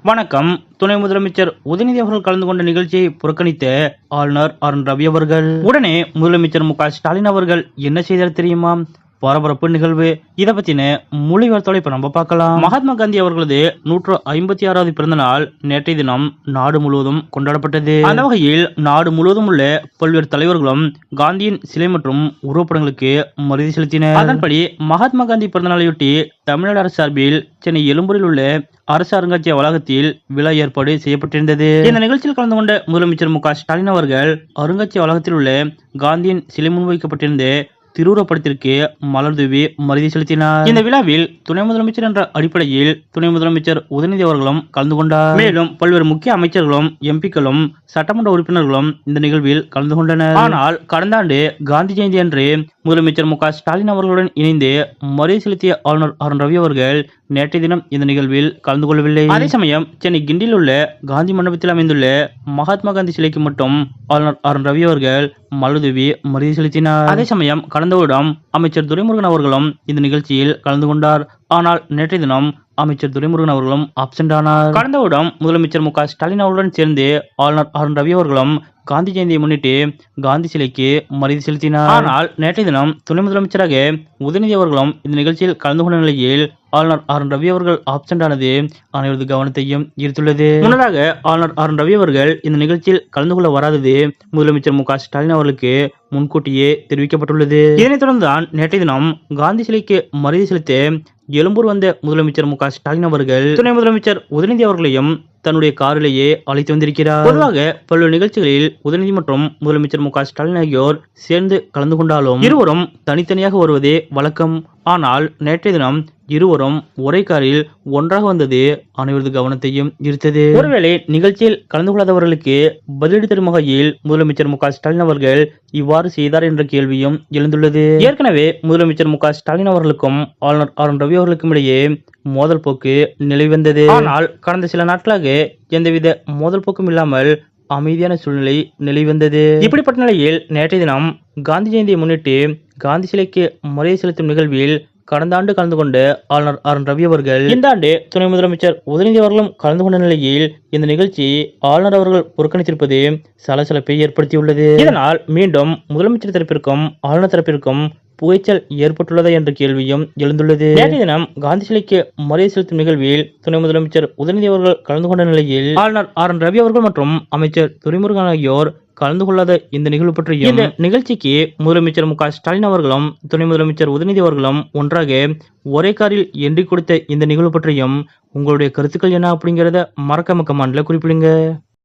வணக்கம். துணை முதலமைச்சர் உதயநிதி அவர்கள் கலந்து கொண்ட நிகழ்ச்சியை புறக்கணித்த ஆளுநர் ஆர் என் ரவி அவர்கள் உடனே முதலமைச்சர் மு.க.ஸ்டாலின் அவர்கள் என்ன செய்தார் தெரியுமா? பரபரப்பு நிகழ்வு. இதை பத்தின முழு விவரத்தோட இப்ப நம்ம பார்க்கலாம். மகாத்மா காந்தி அவர்களது 156வது பிறந்த நாள் நேற்றைய தினம் நாடு முழுவதும் கொண்டாடப்பட்டது. அந்த வகையில் நாடு முழுவதும் உள்ள பல்வேறு தலைவர்களும் காந்தியின் சிலை மற்றும் உருவப்படங்களுக்கு மரியாதை செலுத்தினர். அதன்படி மகாத்மா காந்தி பிறந்த நாளையொட்டி தமிழ்நாடு அரசு சார்பில் சென்னை எழும்பூரில் உள்ள அரசு அருங்காட்சியக வளாகத்தில் விழா ஏற்பாடு செய்யப்பட்டிருந்தது. இந்த நிகழ்ச்சியில் கலந்து கொண்ட முதலமைச்சர் மு.க.ஸ்டாலின் அவர்கள் அருங்காட்சியக வளாகத்தில் உள்ள காந்தியின் சிலை முன்வைக்கப்பட்டிருந்த திருவுருவப்படத்திற்கு மலர் தூவி மரியாதை செலுத்தினார். இந்த விழாவில் துணை முதலமைச்சர் என்ற அடிப்படையில் துணை முதலமைச்சர் உதயநிதி அவர்களும் கலந்து கொண்டார். மேலும் பல்வேறு முக்கிய அமைச்சர்களும் எம்பிக்களும் சட்டமன்ற உறுப்பினர்களும் இந்த நிகழ்வில் கலந்து கொண்டனர். ஆனால் கடந்த ஆண்டு காந்தி ஜெயந்தி அன்று முதலமைச்சர் மு.க.ஸ்டாலின் அவர்களுடன் இணைந்து மரியாதை செலுத்திய ஆளுநர் ஆர் என் ரவி அவர்கள் நேற்றைய தினம் இந்த நிகழ்வில் கலந்து கொள்ளவில்லை. அதே சமயம் சென்னை கிண்டியில் உள்ள காந்தி மண்டபத்தில் அமைந்துள்ள மகாத்மா காந்தி சிலைக்கு மட்டும் ஆளுநர் ஆர் என் ரவி அவர்கள் மலர் தூவி மரியாதை செலுத்தினார். அதே சமயம் கடந்த வருடம் அமைச்சர் துரைமுருகன் அவர்களும் இந்த நிகழ்ச்சியில் கலந்து கொண்டார். ஆனால் நேற்றைய தினம் அமைச்சர் துரைமுருகன் அவர்களும் ஆப்சென்ட் ஆனார். கடந்த வருடம் முதலமைச்சர் மு.க.ஸ்டாலின் அவர்களுடன் சேர்ந்து ஆளுநர் ஆர் என் ரவி அவர்களும் காந்தி ஜெயந்தியை முன்னிட்டு காந்தி சிலைக்கு மரியாதை செலுத்தினார். ஆனால் நேற்றைய தினம் துணை முதலமைச்சராக உதயநிதி அவர்களும் இந்த நிகழ்ச்சியில் கலந்து கொண்ட நிலையில் ஆளுநர் ஆர் என் ரவி அவர்கள் ஆப்சென்ட் ஆனது அனைவரது கவனத்தையும் ஈர்த்துள்ளது. முன்னதாக ஆளுநர் ஆர் என் ரவி அவர்கள் இந்த நிகழ்ச்சியில் கலந்து கொள்ள வராதது முதலமைச்சர் மு.க.ஸ்டாலின் அவர்களுக்கு முன்கூட்டியே தெரிவிக்கப்பட்டுள்ளது. இதனைத் தொடர்ந்துதான் நேற்றைய தினம் காந்தி சிலைக்கு மரியாதை செலுத்த எழும்பூர் வந்த முதலமைச்சர் மு.க.ஸ்டாலின் அவர்கள் துணை முதலமைச்சர் உதயநிதி அவர்களையும் தன்னுடைய காரிலேயே அழைத்து வந்திருக்கிறார். பொதுவாக பல்வேறு நிகழ்ச்சிகளில் உதயநிதி மற்றும் முதலமைச்சர் மு.க.ஸ்டாலின் ஆகியோர் சேர்ந்து கலந்து கொண்டாலும் இருவரும் தனித்தனியாக வருவதே வழக்கம். ஆனால் நேற்றைய தினம் இருவரும் ஒரே காரில் ஒன்றாக வந்தது அனைவரது கவனத்தையும் ஈர்த்தது. ஒருவேளை நிகழ்ச்சியில் கலந்து கொள்ளாதவர்களுக்கு பதிலடி தரும் வகையில் முதலமைச்சர் மு.க.ஸ்டாலின் அவர்கள் இவ்வாறு செய்தார் என்ற கேள்வியும் எழுந்துள்ளது. ஏற்கனவே முதலமைச்சர் மு.க.ஸ்டாலின் அவர்களுக்கும் ஆளுநர் ஆர் என் ரவி அவர்களுக்கும் இடையே மோதல் போக்கு நிலவி வந்தது. ஆனால் கடந்த சில நாட்களாக எந்தவித மோதல் போக்கும் இல்லாமல் அமைதியான சூழ்நிலை நிலவி வந்தது. இப்படிப்பட்ட நிலையில் நேற்றைய தினம் காந்தி ஜெயந்தியை முன்னிட்டு காந்தி சிலைக்கு மரியாதை செலுத்தும் நிகழ்வில் கடந்த ஆண்டு கலந்து கொண்ட ஆளுநர் ஆர் என் ரவி அவர்கள் இந்த ஆண்டு துணை முதலமைச்சர் உதயநிதி அவர்களும் கலந்து கொண்ட நிலையில் இந்த நிகழ்ச்சி ஆளுநர் அவர்கள் புறக்கணித்திருப்பது சலசலப்பை ஏற்படுத்தியுள்ளது. இதனால் மீண்டும் முதலமைச்சர் தரப்பிற்கும் ஆளுநர் தரப்பிற்கும் புகைச்சல் ஏற்பட்டுள்ளதா என்ற கேள்வியும் எழுந்துள்ளது. நேற்றைய தினம் காந்தி சிலைக்கு மரியாதை செலுத்தும் நிகழ்வில் துணை முதலமைச்சர் உதயநிதி அவர்கள் கலந்து கொண்ட நிலையில் ஆளுநர் ஆர் என் ரவி அவர்கள் மற்றும் அமைச்சர் துரைமுருகன் ஆகியோர் கலந்து கொள்ளாத இந்த நிகழ்வு பற்றியும் இந்த நிகழ்ச்சிக்கு முதலமைச்சர் மு.க.ஸ்டாலின் அவர்களும் துணை முதலமைச்சர் உதயநிதி அவர்களும் ஒன்றாக ஒரே காரில் என்ட்ரி கொடுத்த இந்த நிகழ்வு பற்றியும் உங்களுடைய கருத்துக்கள் என்ன அப்படிங்கறத மறக்காம கமெண்ட்ல குறிப்பிடுங்க.